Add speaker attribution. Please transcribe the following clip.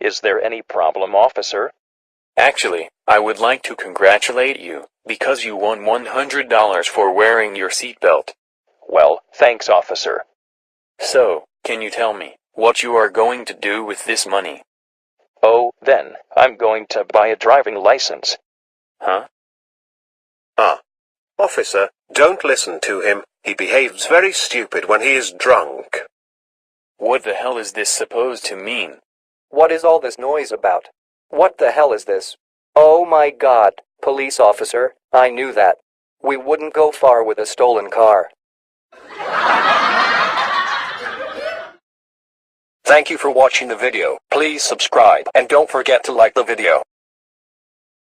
Speaker 1: Is there any problem, officer?
Speaker 2: Actually, I would like to congratulate you, because you won $100 for wearing your seatbelt.
Speaker 1: Well, thanks, officer.
Speaker 2: So, can you tell me what you are going to do with this money?
Speaker 1: Oh, then, I'm going to buy a driving license.
Speaker 2: Huh?
Speaker 3: Officer, don't listen to him. He behaves very stupid when he is drunk.
Speaker 2: What the hell is this supposed to mean?
Speaker 4: What is all this noise about? What the hell is this? Oh my God, police officer, I knew that. We wouldn't go far with a stolen car.
Speaker 3: Thank you for watching the video. Please subscribe and don't forget to like the video.